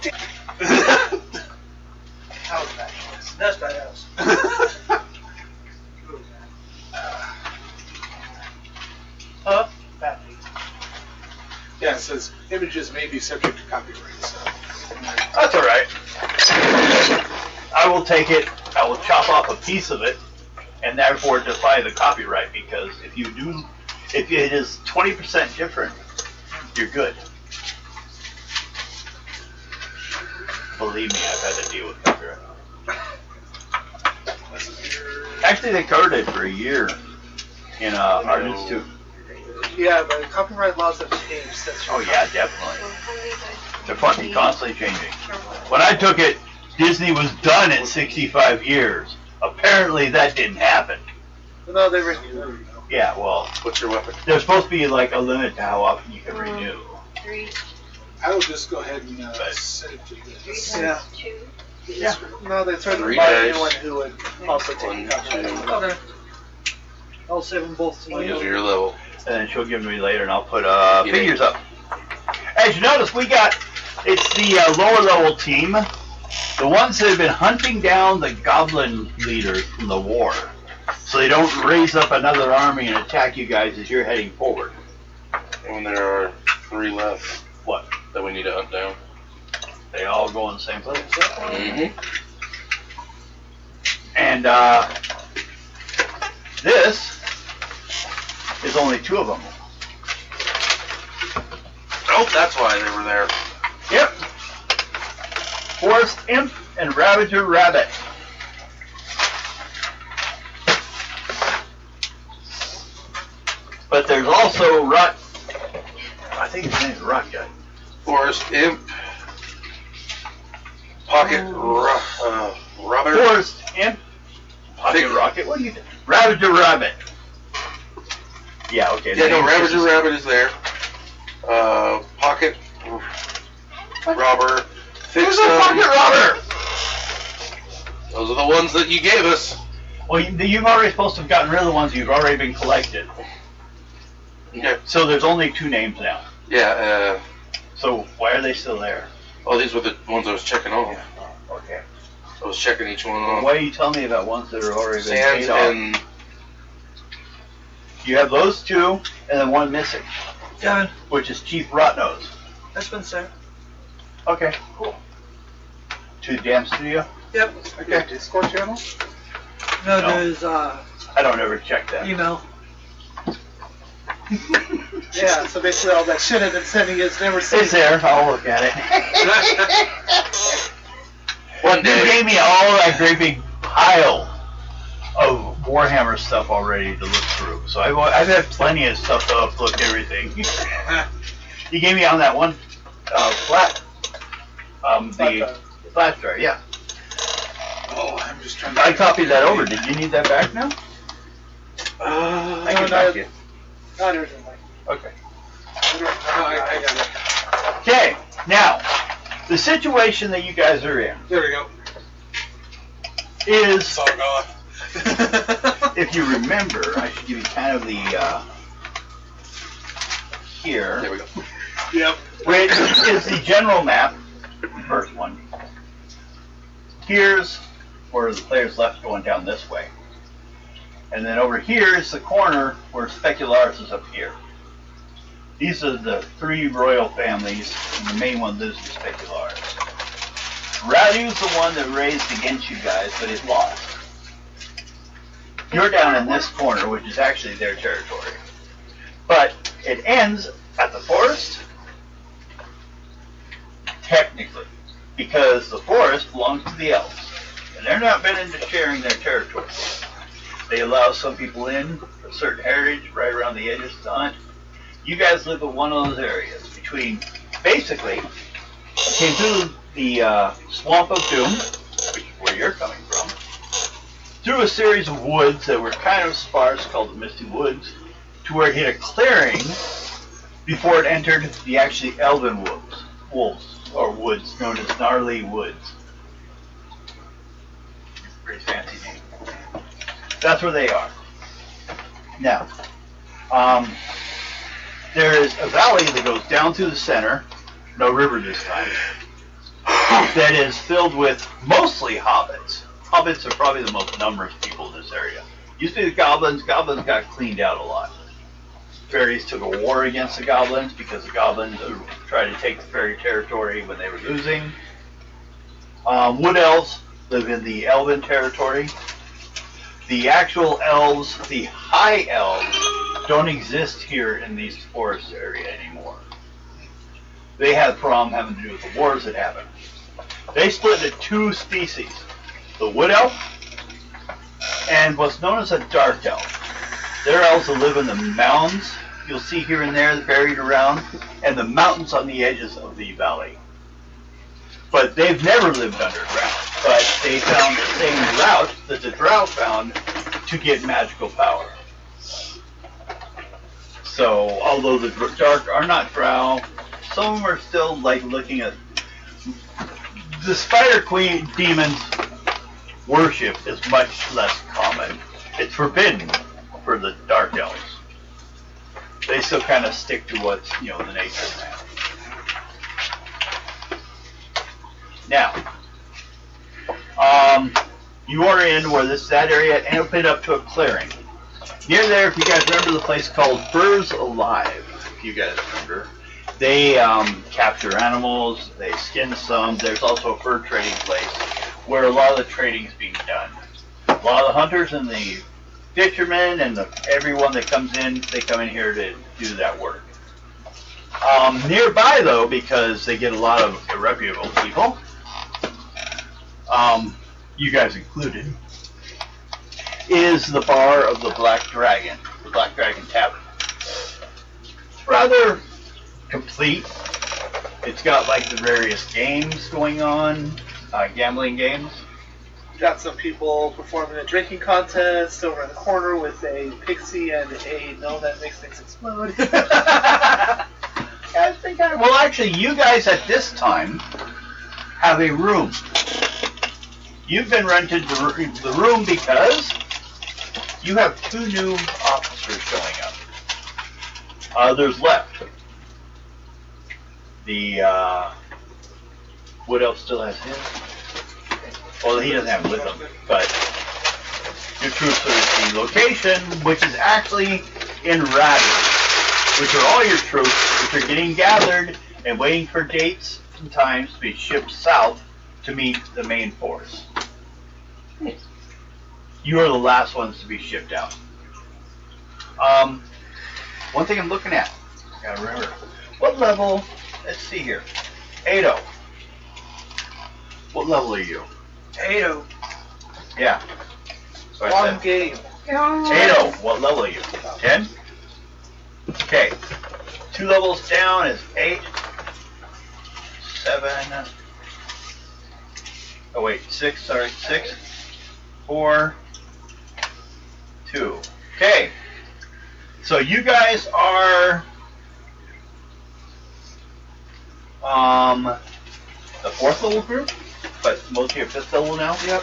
That was badass. That's badass. Yeah, it says images may be subject to copyright. So. That's all right. I will take it. I will chop off a piece of it, and therefore defy the copyright. Because if it is 20% different, you're good. Believe me, I've had to deal with copyright. Actually, they covered it for a year in Art Institute. Yeah, but copyright laws have changed since. Oh yeah, definitely. They're fucking constantly changing. When I took it, Disney was done in 65 years. Apparently, that didn't happen. No, they renewed. Yeah, well, What's your weapon? there's supposed to be like a limit to how often you can renew. 3 I will just go ahead and But- set it to this. Yeah. 2. Yeah. No, they tried to 3 buy days. anyone who would also take 1, copyright. 2. Okay. I'll save them both to my These are own. your level. And then she'll give me later, and I'll put Yeah. figures up. As you notice, it's the lower level team, the ones that have been hunting down the goblin leaders from the war, so they don't raise up another army and attack you guys as you're heading forward. And there are 3 left. What? That we need to hunt down. They all go in the same place. Mm-hmm. And this is only 2 of them. Oh, that's why they were there. Yep. Forest Imp and Ravager Rabbit. But there's also Rut. I think his name's Rut Guy. Forest Imp. Pocket Robert. Forest Imp. Pocket Rocket. What do you think? Ravager Rabbit. Yeah, okay. Yeah, no, Ravager Rabbit is there. Pocket Robber. Who's a Pocket Robber? Those are the ones that you gave us. Well, you've already supposed to have gotten rid of the ones you've already been collected. Okay. So there's only 2 names now. Yeah, So why are they still there? oh, these were the ones I was checking off. Okay. I was checking each one off. Why are you telling me about ones that are already been Sands paid off? and You have those 2, and then 1 missing, Done. which is Chief Rotnose. That's been sent. Okay, cool. To the Dam Studio? Yep. Okay, Discord channel? No, No. there's I don't ever check that. email. Yeah, so basically all that shit I've been sending is never seen. It's there. I'll look at it. one You day. gave me all that great big pile of Warhammer stuff already to look through. So I've had plenty of stuff to look everything. You gave me on that one flat, the flash drive, yeah. Oh, I'm just trying to. I copied that over. Did you need that back now? I can back it. Not urgently. Okay. I got it. Okay, now, the situation that you guys are in There we go. is, It's all gone. if you remember, I should give you kind of the, here, There we go. Yep. which is the general map, the first one. Here's where the player's left going down this way. And then over here is the corner where Specularis is up here. These are the 3 royal families, and the main one lives in Specularis. Radu's the one that raised against you guys, but he's lost. You're down in this corner, which is actually their territory. But it ends at the forest, technically, because the forest belongs to the elves, and they're not been into sharing their territory. They allow some people in for a certain heritage right around the edges to hunt. You guys live in one of those areas between, basically, came through the Swamp of Doom, which is where you're coming from, through a series of woods that were kind of sparse, called the Misty Woods, to where it hit a clearing before it entered the actually elven wolves, or woods, known as Gnarley Woods. Pretty fancy name. That's where they are. Now, there is a valley that goes down through the center, no river this time, that is filled with mostly hobbits. Hobbits are probably the most numerous people in this area. Used to be the goblins. Goblins got cleaned out a lot. Fairies took a war against the goblins because the goblins tried to take the fairy territory when they were losing. Wood elves live in the elven territory. The actual elves, the high elves, don't exist here in these forest area anymore. They had a problem having to do with the wars that happened. They split into two species, the wood elf and what's known as a dark elf. They're elves that live in the mountains. You'll see here and there buried around, and the mountains on the edges of the valley. But they've never lived underground. But they found the same route that the drow found to get magical power. So, although the dark are not drow, some of them are still like looking at the Spider Queen demon's worship is much less common. It's forbidden for the dark elves. They still kind of stick to what's, the nature of man. Now, you are in where that area and open up to a clearing. Near there, if you guys remember the place called Furs Alive, if you guys remember, they capture animals, they skin some. There's also a fur trading place where a lot of the trading is being done. A lot of the hunters and the fishermen and everyone that comes in, they come in here to do that work. Nearby, though, because they get a lot of irreputable people, you guys included, is the bar of the Black Dragon, the Black Dragon Tavern. It's rather complete. It's got like the various games going on, gambling games. Got some people performing a drinking contest over in the corner with a pixie and a gnome that makes things explode. Well, actually, you guys at this time have a room. You've been rented the room because you have 2 new officers showing up. Others left. The Wood Elf still has his. Well, he doesn't have it with him, but your troops are at the location, which is actually in Radley, which are all your troops, which are getting gathered and waiting for dates and times to be shipped south to meet the main force. You are the last ones to be shipped out. One thing I'm looking at, gotta remember, what level, let's see here, 8-0. What level are you? 8-0. Yeah. So Long game. 8-0, what level are you? 10? Okay. 2 levels down is 8, 7, oh wait, 6, sorry, 6, 4, 2. Okay. So you guys are the 4th level group, but mostly a 5th level now? Yep.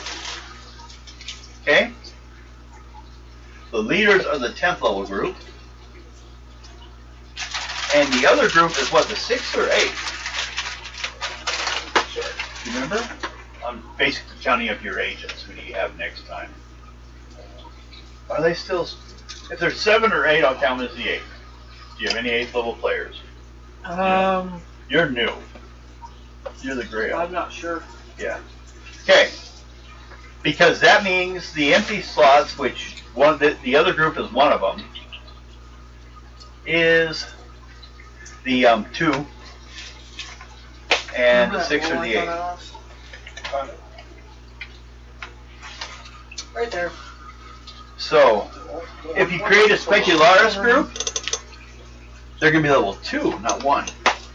Okay. The leaders are the 10th level group. And the other group is what, the 6th or 8th? You remember? I'm basically counting up your agents. Who do you have next time? Are they still... If there's 7 or 8, I'll count them as the 8th. Do you have any 8th level players? You're new. You're the gray elf. I'm not sure. Yeah. Okay. Because that means the empty slots, which the other group is one of them, is the 2 and the 6 or the 8. Right there. So, if you create a Specularis group, they're going to be level 2, not 1.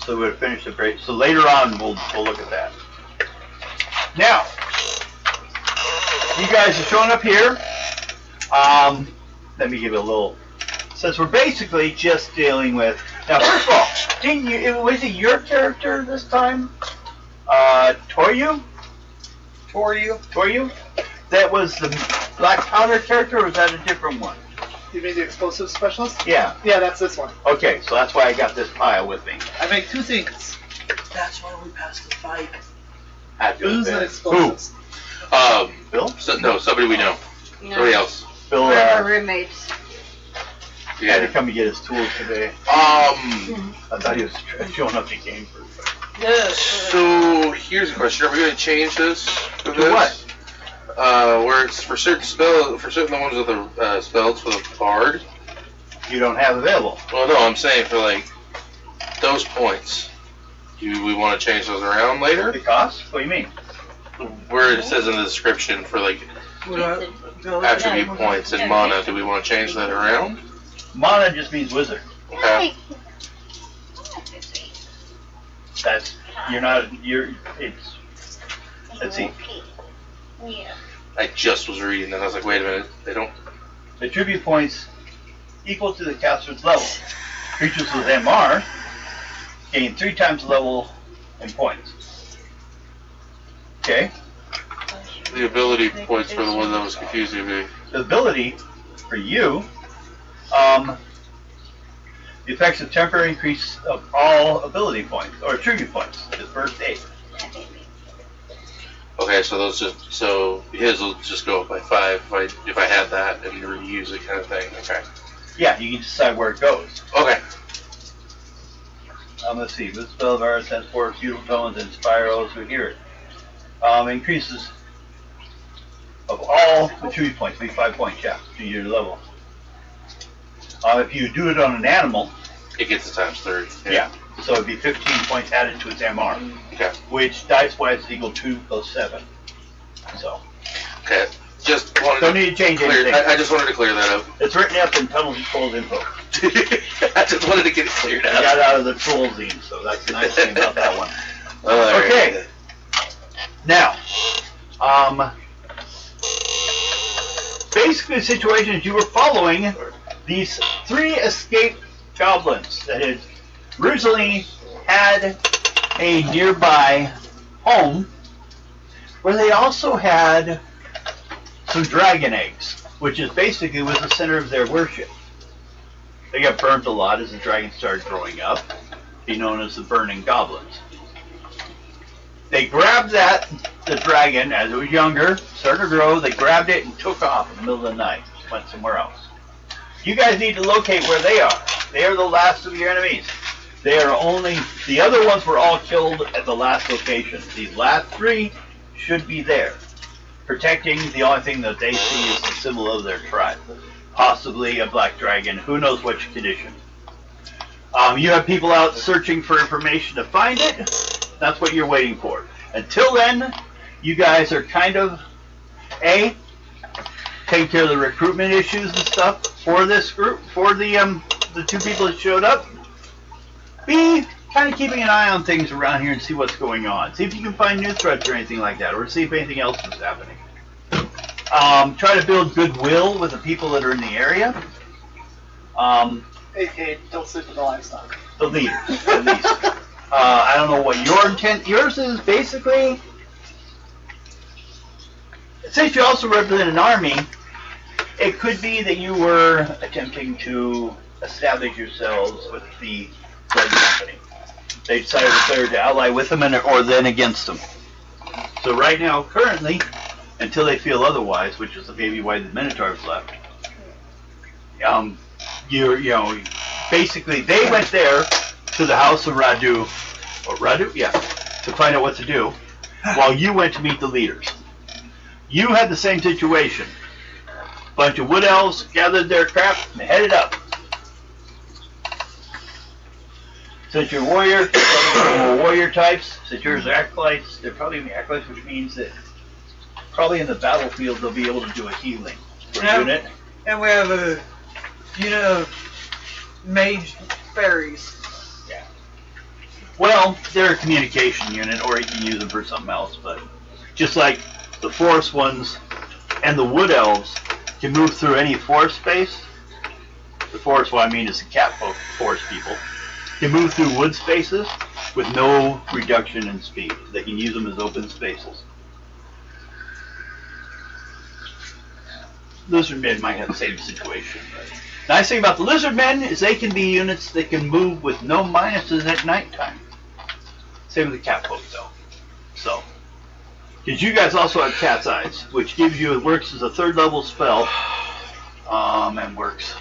So we would finish the break. So later on, we'll look at that. Now, you guys are showing up here. Let me give you a little. Since we're basically just dealing with. Now, first of all, didn't you? Was it your character this time? Toryu? Toryu? That was the Black Powder character, or was that a different one? You mean the explosive specialist? Yeah. Yeah, that's this one. Okay, so that's why I got this pile with me. I make 2 things. That's why we passed the fight. not doing Booze and that. explosives. Bill? No, somebody we know. Somebody else. Bill We're our roommates. had to Yeah. come to get his tools today. I thought he was showing up to game for. So here's a question: are we going to change this? To what? Where it's for certain ones of the spells for the bard. You don't have available. Well, no, I'm saying for like those points. Do we want to change those around later? The cost? What do you mean? Where it says in the description for like attribute points and mana, do we want to change that around? Mana just means wizard. Okay. That's it's. Let's see. I just was reading that. I was like, wait a minute, they don't. The tribute points equal to the caster's level. Creatures with MR gain 3 times the level in points. Okay. The ability points for the one that was confusing me. The ability for you, the effects of temporary increase of all ability points or tribute points. The first 8. Okay, so his will just go up by 5 if I had that and reuse it kind of thing. Okay. Yeah, you can decide where it goes. Okay. Let's see. This spell of ours has 4 beautiful tones and spirals. We hear it. Increases of all tribute points. Be 5 points, yeah, to your level. If you do it on an animal, It gets it times 3. yeah. So it'd be 15 points added to its MR, Okay. which dice-wise is equal to 2 plus 7. So Okay. Just wanted don't to need to change clear. anything. I just wanted to clear that up. It's written up in Tunnel Trolls info. I just wanted to get it cleared I out. got out of the troll zine, so that's the nice thing about that one. Alright. Okay. Now, basically the situation is you were following these 3 escaped goblins that had originally had a nearby home where they also had some dragon eggs, which is basically was the center of their worship. They got burnt a lot as the dragons started growing up, be known as the burning goblins. They grabbed the dragon as it was younger, started to grow, they grabbed it and took off in the middle of the night, went somewhere else. You guys need to locate where they are. They are the last of your enemies. They are only, the other ones were all killed at the last location. These last 3 should be there, protecting the only thing that they see is the symbol of their tribe. Possibly a black dragon, who knows which condition. You have people out searching for information to find it. That's what you're waiting for. Until then, you guys are kind of, A, taking care of the recruitment issues and stuff for this group, for the 2 people that showed up. B, kind of keeping an eye on things around here and see what's going on. See if you can find new threats or anything like that, or see if anything else is happening. Try to build goodwill with the people that are in the area. AK, don't sleep with the livestock. The leaders, at least. I don't know what your intent. Yours is basically, since you also represent an army, it could be that you were attempting to establish yourselves with the Red Company. They decided whether to ally with them or then against them. So right now, currently, until they feel otherwise, which is maybe why the Minotaurs left, basically they went there to the house of Radu, or Radu, yeah, to find out what to do, while you went to meet the leaders. You had the same situation. Bunch of wood elves gathered their crap and headed up. Since you're warrior types, since yours are acolytes, they're probably acolytes, which means that probably in the battlefield they'll be able to do a healing for a unit. And we have a unit of mage fairies. Yeah. Well, they're a communication unit, or you can use them for something else. But just like the forest ones and the wood elves can move through any forest space. The forest, what I mean is the cat folk, forest people, can move through wood spaces with no reduction in speed. They can use them as open spaces. Lizard men might have the same situation. But the nice thing about the lizard men is they can be units that can move with no minuses at nighttime. Same with the cat folk, though. So, Because you guys also have Cat's Eyes, which gives you, it works as a 3rd level spell, and works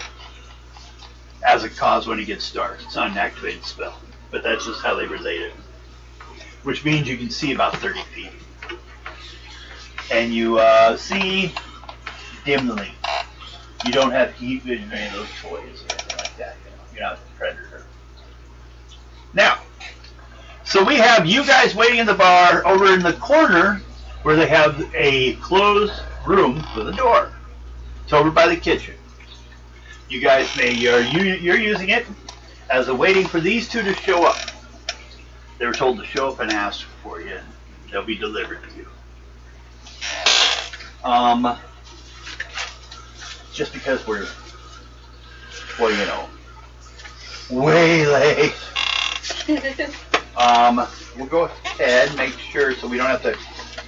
as a cause when it gets dark. It's not an activated spell, but that's just how they relate it. Which means you can see about 30 feet. And you see dimly. You don't have heat vision or any of those toys or anything like that. You're not a predator. Now, so we have you guys waiting in the bar over in the corner where they have a closed room with a door. It's over by the kitchen. You guys you're using it as a waiting for these two to show up. They were told to show up and ask for you, and they'll be delivered to you. Just because we're, well, you know, way late. We'll go ahead and make sure so we don't have to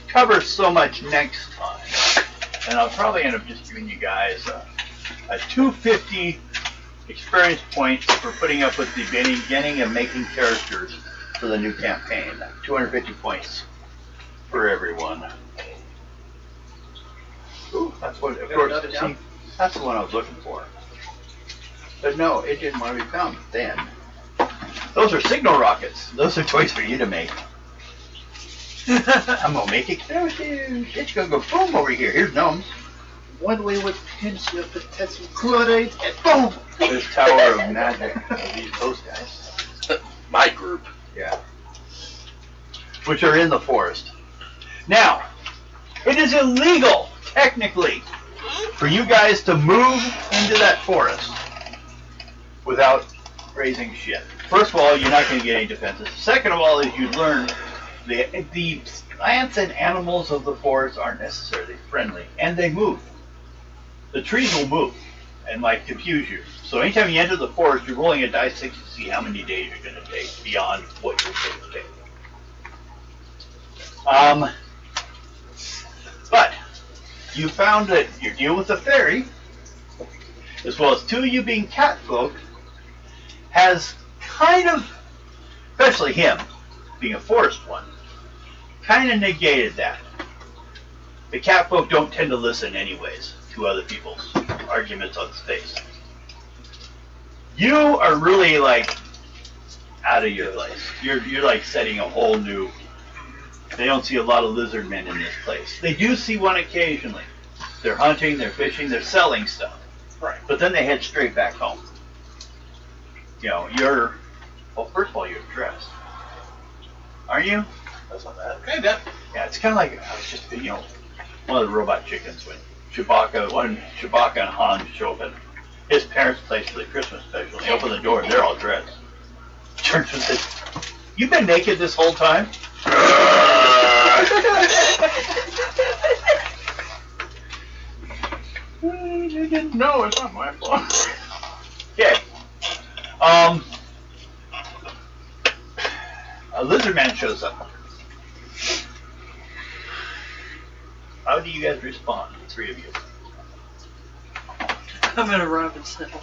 cover so much next time. And I'll probably end up just giving you guys a 250 experience points for putting up with the beginning and making characters for the new campaign. 250 points for everyone. Ooh, that's what, of course, see, that's the one I was looking for. But no, it didn't want to be found then. Those are signal rockets. Those are toys for you to make. I'm gonna make explosives. It's gonna go boom over here. Here's gnomes. One way with pinch you put some chloride and boom! There's Tower of Magic. Those guys. My group. Yeah. Which are in the forest. Now, it is illegal, technically, for you guys to move into that forest without raising shit. First of all, you're not going to get any defenses. Second of all, is you learn the plants and animals of the forest aren't necessarily friendly, and they move. The trees will move and might confuse you. So anytime you enter the forest, you're rolling a dice 6 to see how many days you're going to take beyond what you're going to take. But you found that your deal with the fairy, as well as 2 of you being cat folk, has kind of, especially him, being a forest one, kind of negated that. The cat folk don't tend to listen anyways to other people's arguments on space. You are really like out of your place. You're like setting a whole new. They don't see a lot of lizard men in this place. They do see one occasionally. They're hunting, they're fishing, they're selling stuff. Right. But then they head straight back home. You know, well, first of all, you're dressed. Aren't you? That's not bad. Kinda. Yeah, it's kind of like, I was just, you know, one of the robot chickens when Chewbacca and Han show up at his parents' place for the Christmas special. They open the door and they're all dressed. Turns and says, "You've been naked this whole time?" I didn't know. It's not my fault. Okay. A lizard man shows up. How do you guys respond, the 3 of you? I'm gonna run up and sniffle.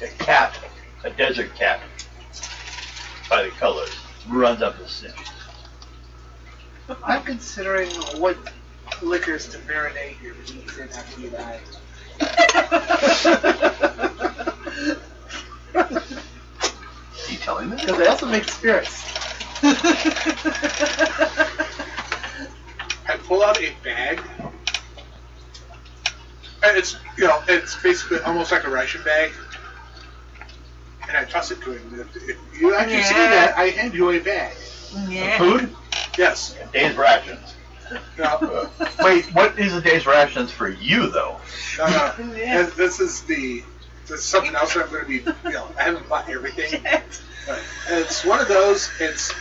A cat, a desert cat, by the colors, runs up and sniffs. I'm considering what liquors to marinate your meats in after you die. Are you telling me? Because they also make spirits. I pull out a bag, and it's basically almost like a ration bag, and I toss it to him. If you actually see that, I hand you a bag. Yeah. Food? Yes. Day's rations. No, Wait, what is a day's rations for you, though? no. This is something else that I'm going to be. I haven't bought everything. But it's one of those. It's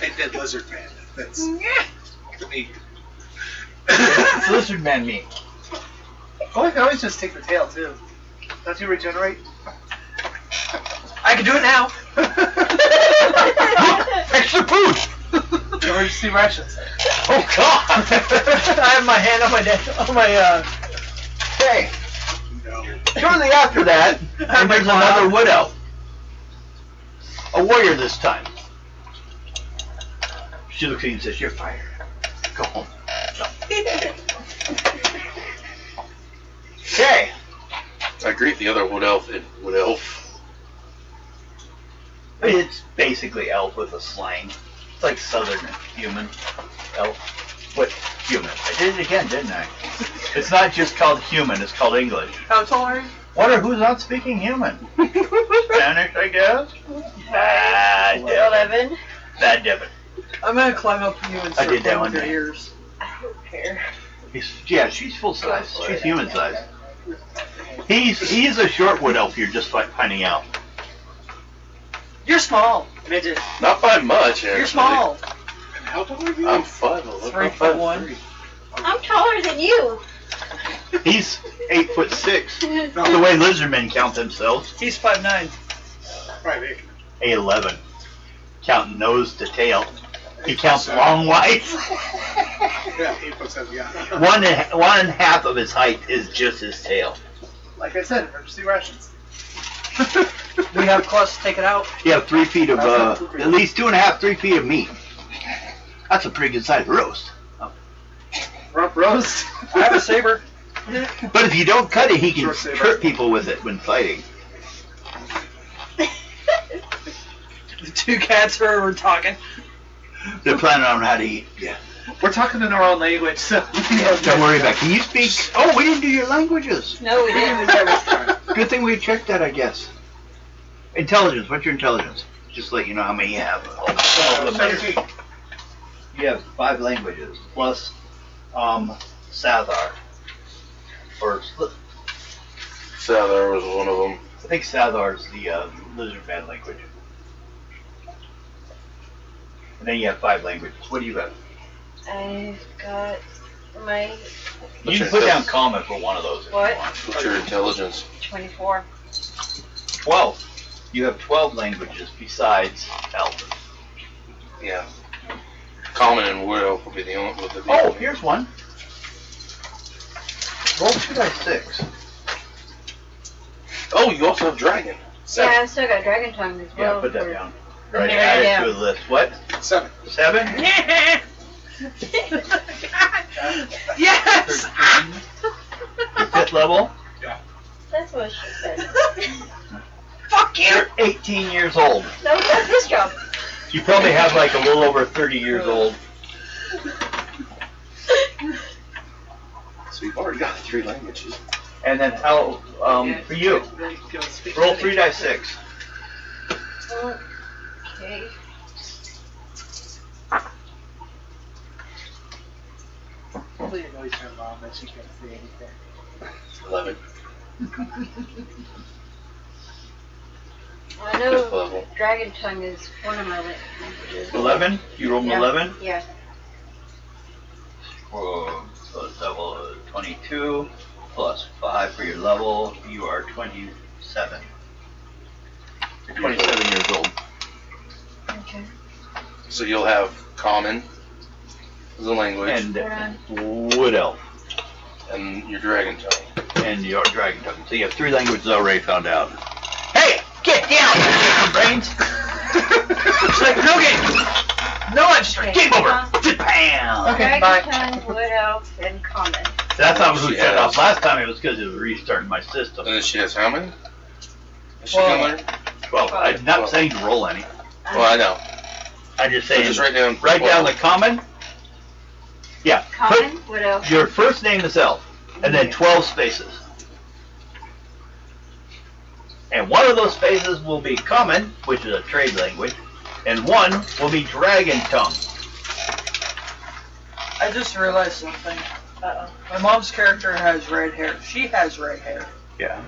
a dead lizard man. That's the meat. It's lizard man meat. Oh, I can always just take the tail too. Don't you regenerate? I can do it now. Extra food! Emergency rations. Oh God! I have my hand on my Okay. No. Shortly after that, there's another wood elf. A warrior this time. She looks at you and says, "You're fired. Go home." No. Okay. I greet the other wood elf in wood elf. It's basically elf with a slang. It's like southern human elf. What? Human. I did it again, didn't I? It's not just called human, it's called English. How tall are you? Wonder who's not speaking human? Spanish, I guess? Bad 11. Bad Devin. I'm gonna climb up to you and start did that playing one with your day. ears. I don't care. Yeah, she's full size. She's human size. He's a short wood elf, you're just like finding out. You're small, midget. Not by much, actually. You're small. And how tall are you? I'm 5'11". 3'1". I'm taller than you. He's 8'6". The way lizardmen count themselves. He's 5'9". 5'8". 8'11". Counting nose to tail. He counts long ways. Yeah, 8'7", yeah. One and a half of his height is just his tail. Like I said, emergency rations. We have Clus take it out. You have 3 feet of, at least 2.5, 3 feet of meat. That's a pretty good sized roast. Rump roast. I have a saber. But if you don't cut it, he can Short saber. hurt people with it when fighting. The two cats are talking. They're planning on how to eat. Yeah. We're talking in our own language, so. Don't worry about it. Can you speak? Oh, we didn't do your languages. No, we didn't. Good thing we checked that, I guess. Intelligence. What's your intelligence? Just let you know how many you have. 17. You have 5 languages plus Sathar. Or Sather was one of them. I think Sathar is the lizard man language. And then you have 5 languages. What do you have? I've got my You can put down common for one of those if What? you want. What's your intelligence? 24. 12. You have 12 languages besides Elf. Yeah. Common and wood elf would be the only. Oh, here's one. Roll 2 dice 6. Oh, you also have dragon. Yeah, I've still got Dragon Tongue as well. Yeah, put that for- down. Put Right, it add it down. to the list. What? 7. 7? Yes! 5th level? That's what she said. Fuck you! You're 18 years old. No, that's his job. You probably have like a little over 30 years old. So you've already got 3 languages. And then how, for you, roll 3 dice 6. Okay. Hopefully it annoys her mom that she can't say anything. 11. I 5th know level. Dragon Tongue is one of my languages. 11? You rolled an Yeah. 11? Yeah. So it's level 22 plus 5 for your level. You are 27. You're 27 years old. Okay. So you'll have common as a language And Hold on. wood elf. and your dragon tongue. And your dragon tongue. So you have 3 languages already found out. Hey! Get down, you brains! It's like no game! No extra! Game over! Bam! Okay, Dragon bye. Tongue, Wood Elf, and Common. That's not who She shut off has- last time. It was because it was restarting my system. And then she has how many? Is she Well- gonna learn? 12. I'm not saying to roll any. Well, I know. I'm just So saying just write down. write down the common. Yeah. Put Common, Wood Elf. your first name is Elf, and then 12 spaces. And one of those spaces will be common, which is a trade language, and one will be dragon tongue. I just realized something. Uh-oh. My mom's character has red hair. She has red hair. Yeah.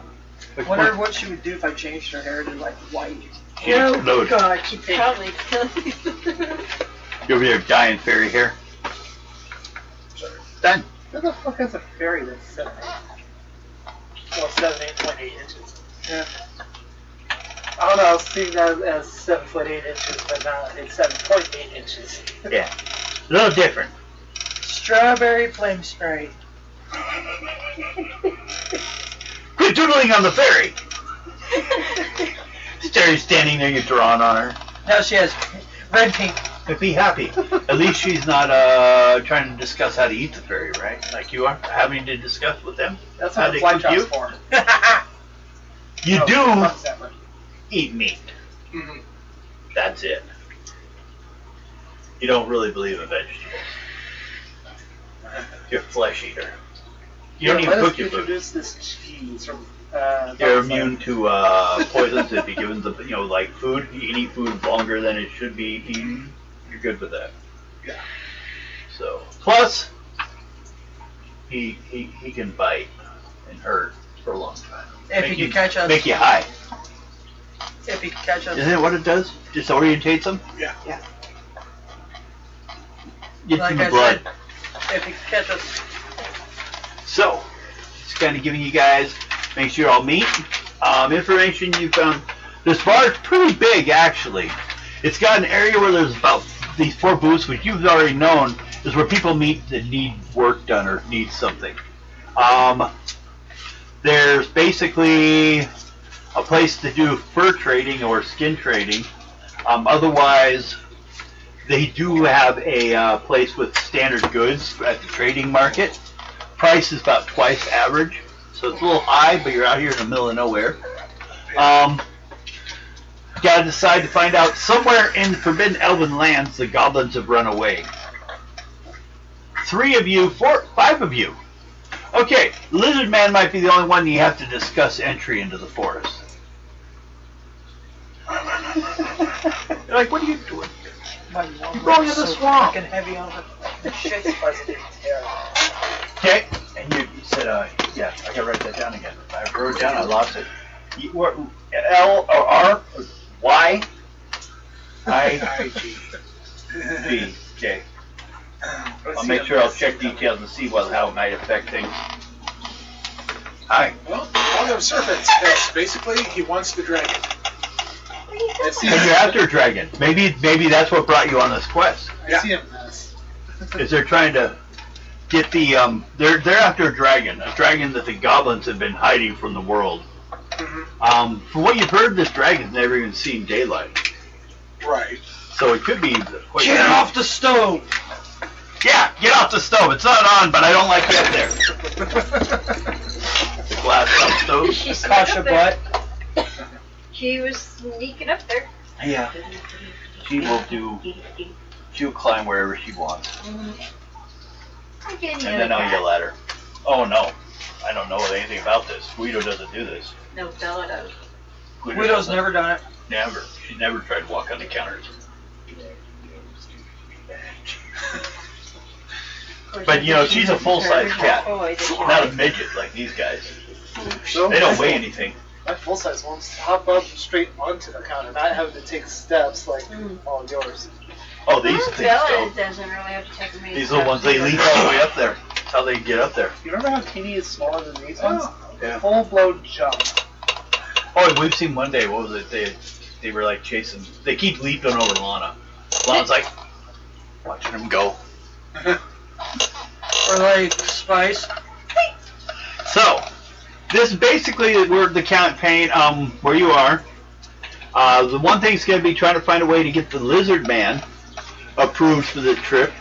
I wonder what she would do if I changed her hair to like white. She'd explode. God, keep thinking. Probably kill you. You're over there dying fairy hair. Done. Who the fuck has a fairy that's 7, 8? Well, 8.8 inches. Yeah. I don't know, I was seeing that as 7 foot 8 inches, but now it's 7.8 inches. Yeah. A little different. Strawberry flame spray. Quit doodling on the fairy. Fairy's standing there, you're drawing on her. Now she has red pink. But be happy. At least she's not trying to discuss how to eat the fairy, right? Like you are having to discuss with them. That's how what the they fly cook trap's you. for. You No, do not separate. eat meat. Mhm. That's it. You don't really believe in vegetables. You're a flesh eater. You don't Let even us cook your food. introduce this cheese from. You're immune to poisons if you give them the, like food. You can eat food longer than it should be eaten. You're good with that. Yeah. So plus, he can bite and hurt for a long time. If Make he can catch us. Make you high. If he can catch us. Isn't it what it does? Disorientates them. Yeah. Gets Like in the I blood. said, if he can catch us. So, just kind of giving you guys, make sure you all meet. Information you found. This bar is pretty big, actually. It's got an area where there's about these 4 booths, which you've already known, is where people meet that need work done or need something. There's basically a place to do fur trading or skin trading. Otherwise, they do have a place with standard goods at the trading market. Price is about twice average, so it's a little high, but you're out here in the middle of nowhere. Gotta decide to find out somewhere in the Forbidden Elven lands the goblins have run away. 3 of you, 5 of you. Okay, Lizard Man might be the only one you have to discuss entry into the forest. You're like, what are you doing? My Going to the swamp. fucking heavy on The shit's president. Okay, and you said, yeah, I gotta write that down again. I wrote it down, I lost it. L or R? Y? I-G. B. Okay. I'll make sure I'll check details and see how it might affect things. Hi. Well, on the surface, it's basically he wants the dragon. I see And you're after a dragon. Maybe that's what brought you on this quest. I see a mess. Is they're trying to get the they're after a dragon that the goblins have been hiding from the world. Mm-hmm. From what you've heard, this dragon's never even seen daylight, Right. so it could be. Get off the stove! Yeah, get off the stove. It's not on, but I don't like you up there. The glass top stove. She snuck Kasha up there. butt. She was sneaking up there. Yeah, she will do. She'll climb wherever she wants, I'm getting you and then a I'll cat. yell at her. Oh no, I don't know anything about this. Guido doesn't do this. No, Bella does. Widow's doesn't. never done it. Never. She never tried to walk on the counters. But she's a full-size cat, not a midget like these guys. So They don't weigh anything. My full size ones hop up straight onto the counter, not having to take steps like all yours. Oh, these things Bella don't. doesn't really have to take me. These are the ones they leap all the way up there. That's how they get up there. You remember how Teeny is smaller than these ones? Yeah. Full blown jump. Oh, we've seen one day. What was it? They were like chasing. They keep leaping over Lana. Lana's like watching them go. Or like Spice. So, this is basically where the campaign, where you are. The one thing's going to be trying to find a way to get the Lizard Man approved for the trip.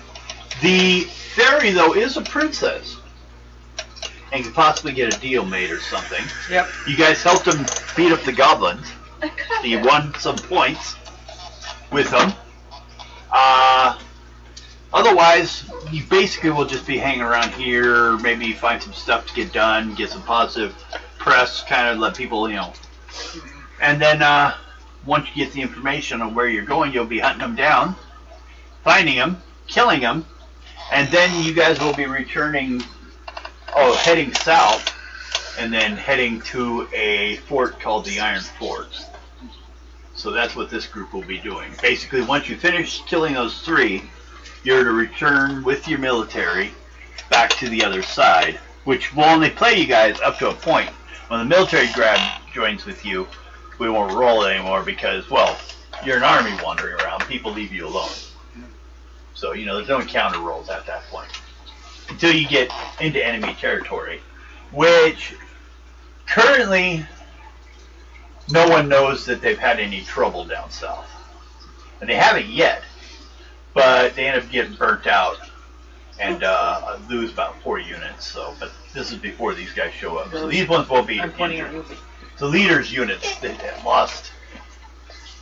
The fairy, though, is a princess. And could possibly get a deal made or something. Yep. You guys helped them beat up the goblins. So you won some points with them. Otherwise, you basically will just be hanging around here, maybe find some stuff to get done, get some positive press, kind of let people, And then once you get the information on where you're going, you'll be hunting them down, finding them, killing them, and then you guys will be returning, heading south, and then heading to a fort called the Iron Fort. So that's what this group will be doing. Basically, once you finish killing those 3, you're to return with your military back to the other side, which will only play you guys up to a point. When the military joins with you, we won't roll it anymore because, well, you're an army wandering around. People leave you alone. So, there's no encounter rolls at that point. Until you get into enemy territory, which currently no one knows that they've had any trouble down south. And they haven't yet. but they end up getting burnt out and lose about 4 units. So, but this is before these guys show up. So these ones won't be I'm pointing at injured. Ruby. The leaders' units, they lost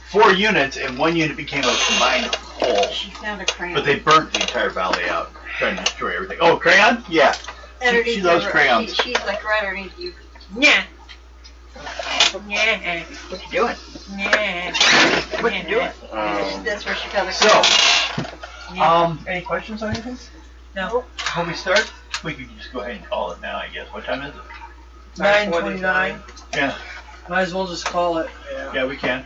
4 units, and 1 unit became a combined whole. She found a crayon. But they burnt the entire valley out, trying to destroy everything. Oh, crayon? Yeah. She loves crayons. She's like right underneath you. Yeah. What you doing? What you doing? That's where she found the So, crayon. any questions on anything? No. Before we start, we could just go ahead and call it now, I guess. What time is it? 9:29. Yeah. Might as well just call it. Yeah, we can.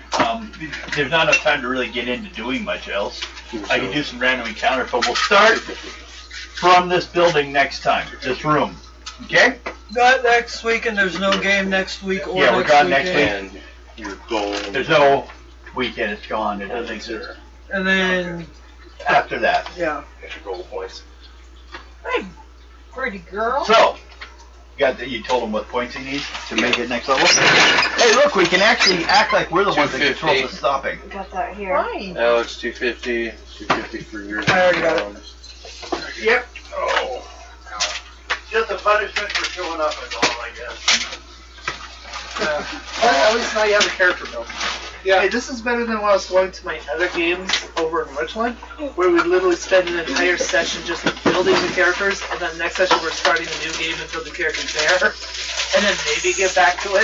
There's not enough time to really get into doing much else. I can do some random encounters, but we'll start from this building next time, this room. Okay? Not next week, and there's no game next week or Yeah, we're next gone next weekend. week. And your goal. There's no weekend, it's gone, it doesn't exist. And then, After that. yeah. Get your goal points. Hey, pretty girl. So, you told him what points he needs to make it next level? Hey, look, we can actually act like we're the ones that control the 250. stopping. We got that here. Right. Alex, 250. 250 for your. I already got it. Yep. Oh. Just a punishment for showing up is all, I guess. At least now you have a character built. Yeah, hey, this is better than when I was going to my other games over in Richland, where we'd literally spend an entire session just building the characters, and then the next session we're starting a new game until the character's there, and then maybe get back to it.